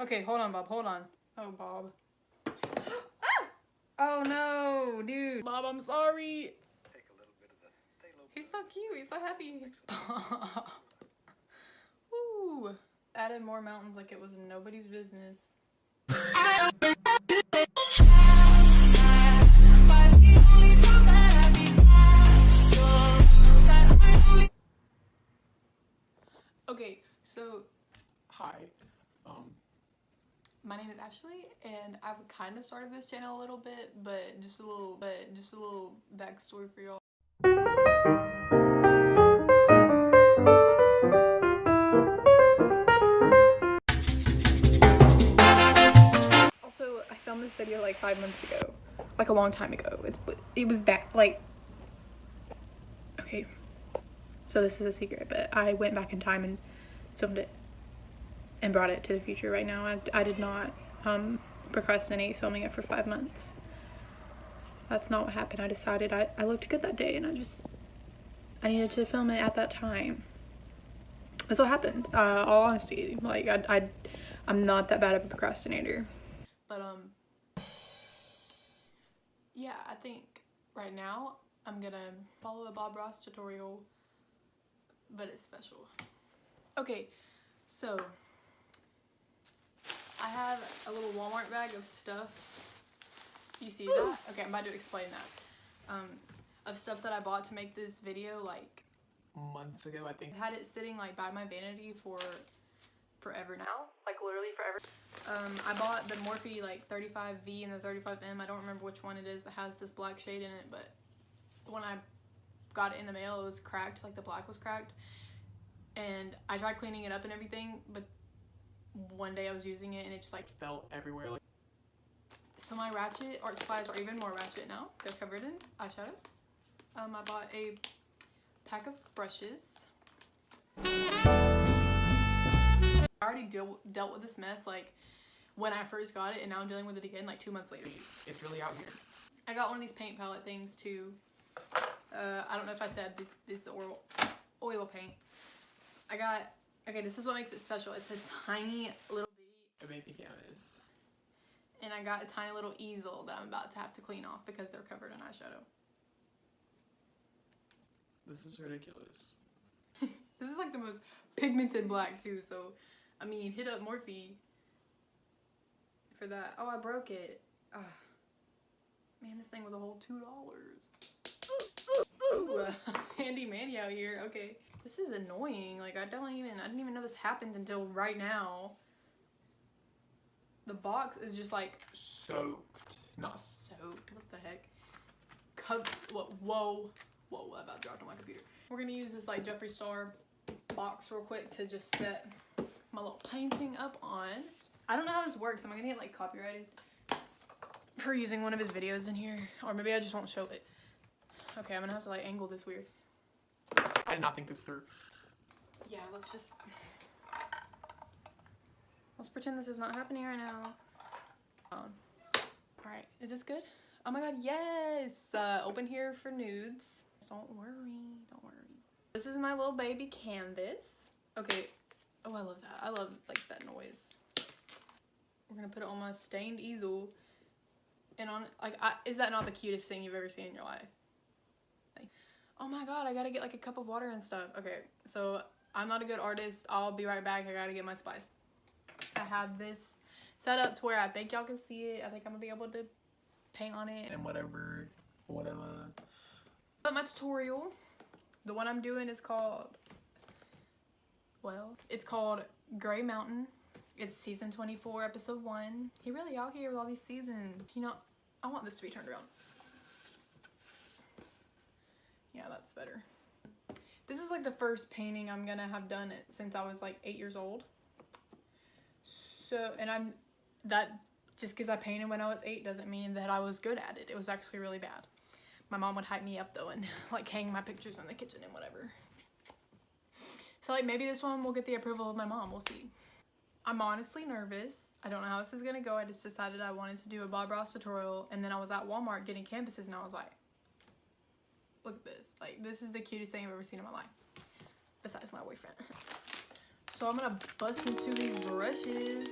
Okay, hold on, Bob, hold on. Oh, Bob. Ah! Oh no, dude. Bob, I'm sorry. Take a little bit of the He's so cute, he's so happy. Woo. Added more mountains like it was nobody's business. Okay, so hi. My name is Ashley, and I've kind of started this channel a little bit, but just a little backstory for y'all. Also, I filmed this video like 5 months ago, like a long time ago. It was back, like, okay, so this is a secret, but I went back in time and filmed it and brought it to the future right now. I did not procrastinate filming it for 5 months. That's not what happened. I decided I looked good that day and I needed to film it at that time. That's what happened. All honesty, like I'm not that bad of a procrastinator. But yeah, I think right now I'm gonna follow a Bob Ross tutorial, but it's special. Okay, so I have a little Walmart bag of stuff. You see that? Okay, I'm about to explain that. Of stuff that I bought to make this video like months ago, I think. I had it sitting like by my vanity for forever now, like literally forever. I bought the Morphe like 35V and the 35M. I don't remember which one it is that has this black shade in it, but when I got it in the mail, it was cracked, like the black was cracked. And I tried cleaning it up and everything, but one day I was using it and it just like fell everywhere. Like, so my ratchet art supplies are even more ratchet now. They're covered in eyeshadow. I bought a pack of brushes. I already dealt with this mess like when I first got it, and now I'm dealing with it again like 2 months later. It's really out here. I got one of these paint palette things too. I don't know if I said this oil paint. I got, okay, this is what makes it special. It's a tiny little baby canvas. And I got a tiny little easel that I'm about to have to clean off because they're covered in eyeshadow. This is ridiculous. This is like the most pigmented black too, so I mean, hit up Morphe for that. Oh, I broke it. Man, this thing was a whole $2. Ooh, handy manny out here. Okay, this is annoying. Like I didn't even know this happened until right now. The box is just like soaked, not soaked. What the heck? Whoa, I about dropped on my computer. We're gonna use this like Jeffree Star box real quick to just set my little painting up on. I don't know how this works. Am I gonna get like copyrighted for using one of his videos in here? Or maybe I just won't show it. Okay, I'm gonna have to like angle this weird. I did not think this through. Yeah, let's pretend this is not happening right now. Alright, is this good? Oh my god, yes! Open here for nudes. Don't worry. This is my little baby canvas. Okay. Oh, I love that. I love like that noise. We're gonna put it on my stained easel. And on, like, is that not the cutest thing you've ever seen in your life? Like, oh my god, I gotta get like a cup of water and stuff. Okay, so I'm not a good artist. I'll be right back. I gotta get my supplies. I have this set up to where I think y'all can see it. I think I'm gonna be able to paint on it and whatever. But my tutorial, the one I'm doing is called, well, it's called Gray Mountain. It's season 24, episode 1. He really out here with all these seasons. You know, I want this to be turned around. Yeah, that's better. This is like the first painting I'm gonna have done it since I was like 8 years old. So, and just because I painted when I was 8 doesn't mean that I was good at it. It was actually really bad. My mom would hype me up though and like hang my pictures in the kitchen and whatever. So like maybe this one will get the approval of my mom. We'll see. I'm honestly nervous. I don't know how this is gonna go. I just decided I wanted to do a Bob Ross tutorial, and then I was at Walmart getting canvases and I was like, look at this. Like, this is the cutest thing I've ever seen in my life. Besides my boyfriend. So I'm gonna bust into these brushes.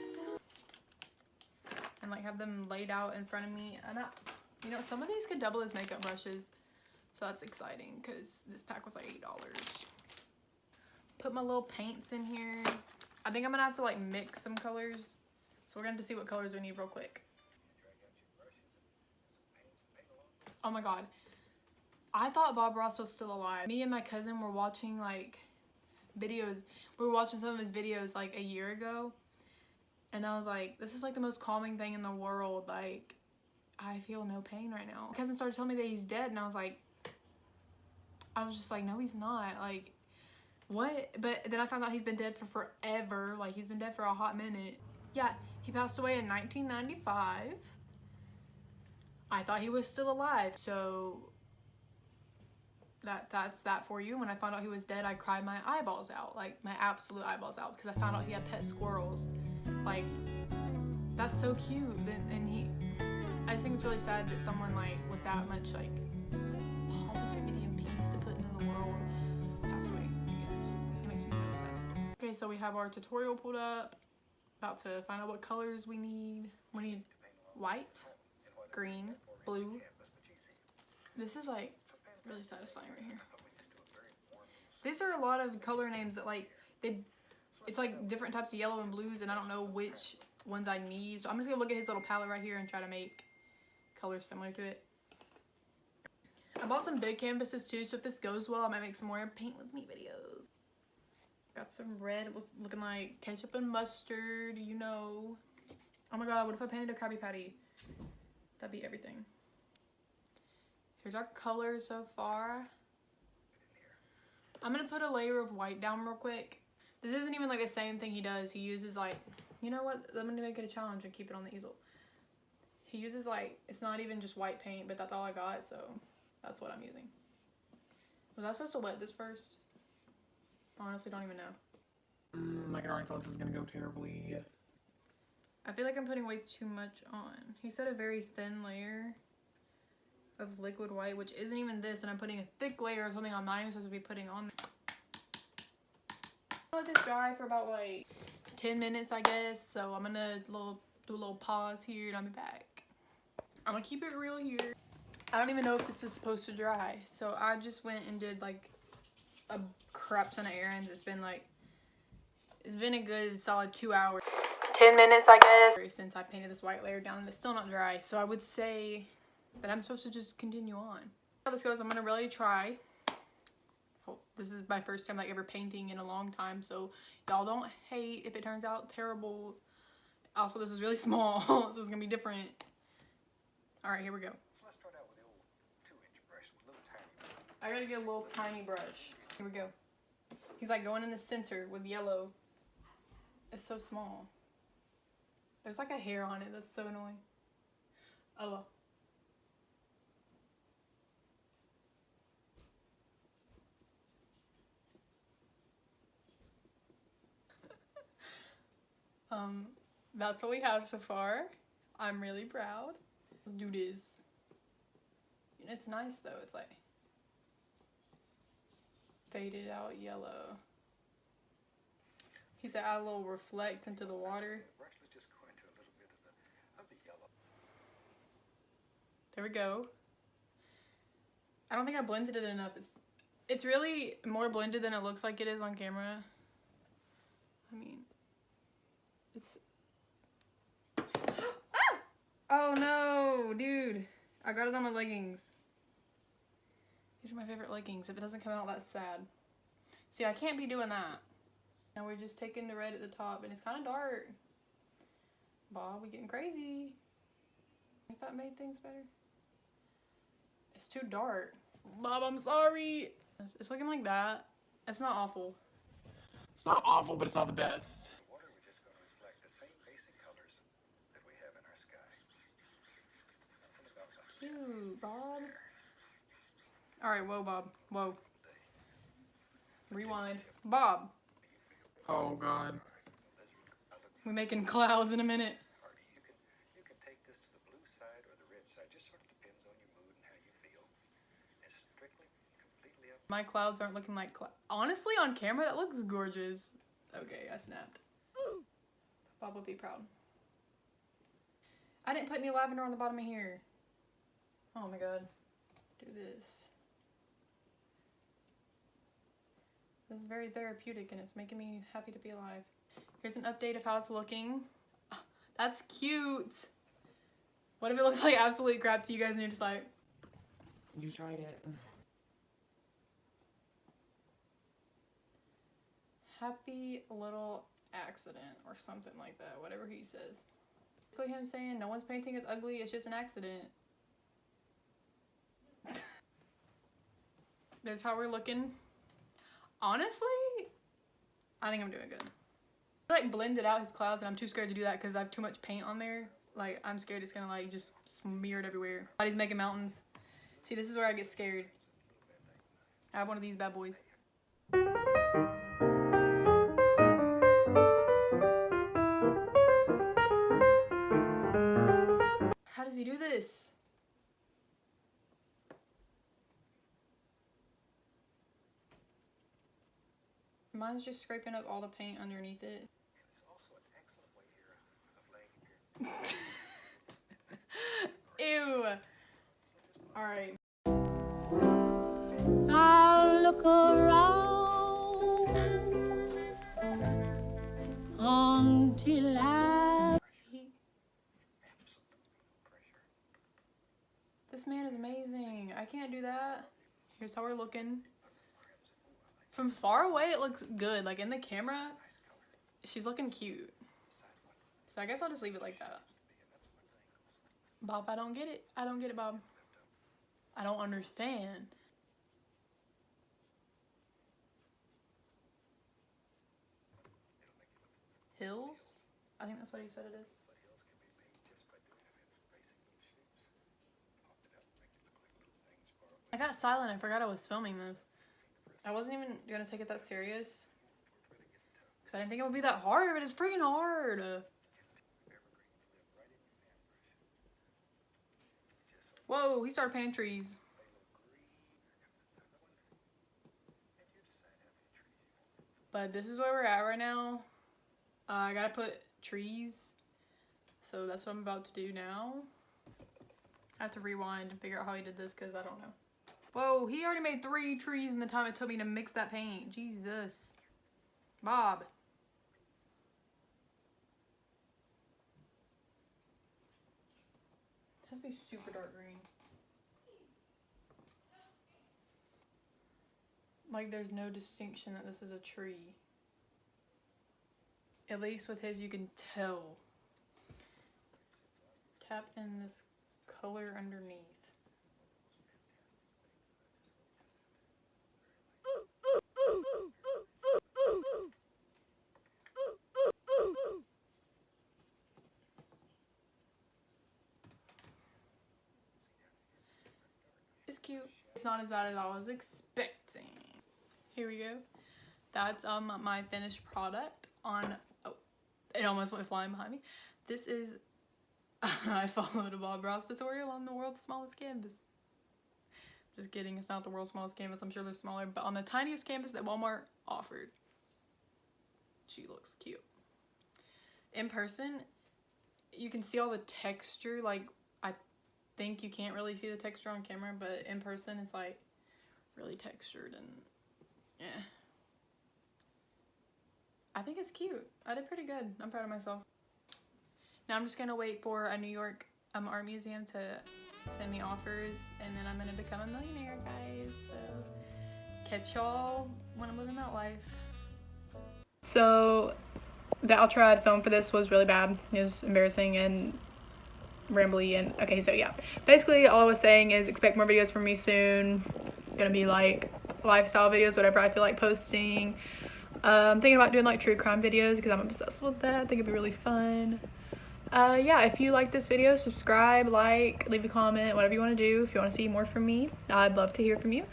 have them laid out in front of me. And you know, some of these could double as makeup brushes. So that's exciting because this pack was like $8. Put my little paints in here. I think I'm gonna have to like mix some colors. So we're gonna have to see what colors we need real quick. Oh my god. I thought Bob Ross was still alive. Me and my cousin were watching like videos. We were watching some of his videos like a year ago. And I was like, this is like the most calming thing in the world. Like, I feel no pain right now. My cousin started telling me that he's dead and I was just like, no, he's not. Like, what? But then I found out he's been dead for forever. Like, he's been dead for a hot minute. Yeah, he passed away in 1995. I thought he was still alive. So that's that for you. When I found out he was dead, I cried my eyeballs out. Like, my absolute eyeballs out. Because I found out he had pet squirrels. Like, that's so cute. And I just think it's really sad that someone like with that much like positivity and peace to put into the world passed away. It makes me really sad. Okay, so we have our tutorial pulled up. About to find out what colors we need. We need white, green, blue. This is like really satisfying right here. These are a lot of color names that like it's like different types of yellow and blues, and I don't know which ones I need. So I'm just gonna look at his little palette right here and try to make colors similar to it. I bought some big canvases too, so if this goes well, I might make some more paint with me videos. Got some red. It was looking like ketchup and mustard, you know. Oh my god, what if I painted a Krabby Patty? That'd be everything. Here's our colors so far. I'm gonna put a layer of white down real quick. This isn't even like the same thing he does. He uses like, you know what? I'm gonna make it a challenge and keep it on the easel. He uses like, it's not even just white paint, but that's all I got, so that's what I'm using. Was I supposed to wet this first? I honestly don't even know. I can already tell this is gonna go terribly. I feel like I'm putting way too much on. He said a very thin layer of liquid white, which isn't even this, and I'm putting a thick layer of something I'm not even supposed to be putting on. I'll let this dry for about like 10 minutes, I guess. So I'm gonna do a little pause here and I'll be back. I'm gonna keep it real here. I don't even know if this is supposed to dry. So I just went and did like a crap ton of errands. It's been a good solid 2 hours. 10 minutes, I guess. Since I painted this white layer down and it's still not dry. So I would say that I'm supposed to just continue on. How this goes, I'm gonna really try. This is my first time like ever painting in a long time, so y'all don't hate if it turns out terrible. Also, this is really small, so it's gonna be different. All right, here we go. So let's start out with the old 2-inch brush with a little tiny brush. I gotta get a little tiny brush. Here we go. He's like going in the center with yellow. It's so small. There's like a hair on it. That's so annoying. Oh well. That's what we have so far. I'm really proud. Let's do this. It's nice though. It's like faded out yellow. He said add a little reflect into the water. Let's just go into a little bit of the yellow. There we go. I don't think I blended it enough. It's really more blended than it looks like it is on camera. I mean, it's... Ah! Oh no, dude. I got it on my leggings. These are my favorite leggings. If it doesn't come out, that's sad. See, I can't be doing that. Now we're just taking the red at the top, and it's kind of dark. Bob, we getting crazy. If that made things better. It's too dark. Bob, I'm sorry. It's looking like that. It's not awful. It's not awful, but it's not the best. The water, we're just going to reflect the same basic colors that we have in our sky. Something about the Dude, Bob. Alright, whoa, Bob. Whoa. Rewind. Bob. Oh, God. We're making clouds in a minute. You can take this to the blue side or the red side. Just sort of depends on your mood and how you feel. It's strictly, completely up. My clouds aren't looking like clouds. Honestly, on camera, that looks gorgeous. Okay, I snapped. Bob would be proud. I didn't put any lavender on the bottom of here. Oh my god. Do this. This is very therapeutic and it's making me happy to be alive. Here's an update of how it's looking. Oh, that's cute. What if it looks like absolute crap to you guys and you're just like... You tried it. Happy little accident or something like that. Whatever he says. Basically him saying no one's painting is ugly, it's just an accident. That's how we're looking. Honestly, I think I'm doing good. I like blended out his clouds and I'm too scared to do that because I have too much paint on there. Like I'm scared it's gonna like just smear it everywhere. He's making mountains. See, this is where I get scared. I have one of these bad boys. How does he do this? Mine's just scraping up all the paint underneath it. It's also an excellent way here of laying your... Ew. Alright. I'll look around until I... This man is amazing. I can't do that. Here's how we're looking. From far away, it looks good. Like in the camera, she's looking cute. So I guess I'll just leave it like that. Bob, I don't get it. I don't get it, Bob. I don't understand. Hills? I think that's what he said it is. I got silent. I forgot I was filming this. I wasn't even gonna take it that serious because I didn't think it would be that hard, but it's freaking hard. Whoa, he started painting trees. But this is where we're at right now. I gotta put trees, so that's what I'm about to do now. I have to rewind and figure out how he did this because I don't know. Whoa, he already made 3 trees in the time it took me to mix that paint. Jesus. Bob. It has to be super dark green. Like there's no distinction that this is a tree. At least with his you can tell. Tap in this color underneath. It's cute. It's not as bad as I was expecting. Here we go. That's my finished product on... Oh, it almost went flying behind me. This is... I followed a Bob Ross tutorial on the world's smallest canvas. Just kidding, it's not the world's smallest canvas. I'm sure they're smaller, but on the tiniest canvas that Walmart offered. She looks cute. In person, you can see all the texture. Like, I think you can't really see the texture on camera, but in person it's like really textured and yeah. I think it's cute. I did pretty good. I'm proud of myself. Now I'm just gonna wait for a New York art museum to send me offers, and then I'm gonna become a millionaire, guys. So catch y'all when I'm living that life. So the outro I had filmed for this was really bad. It was embarrassing and rambly and okay, so yeah. Basically all I was saying is expect more videos from me soon. Gonna be like lifestyle videos, whatever I feel like posting. I'm thinking about doing like true crime videos because I'm obsessed with that. I think it'd be really fun. Yeah, if you like this video, subscribe, like, leave a comment, whatever you want to do. If you want to see more from me, I'd love to hear from you.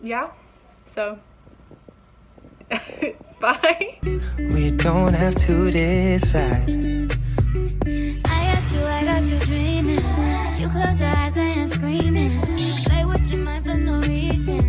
Yeah, so bye. We don't have to decide. I got you dreaming. You close your eyes and screaming. Play with your mind for no reason.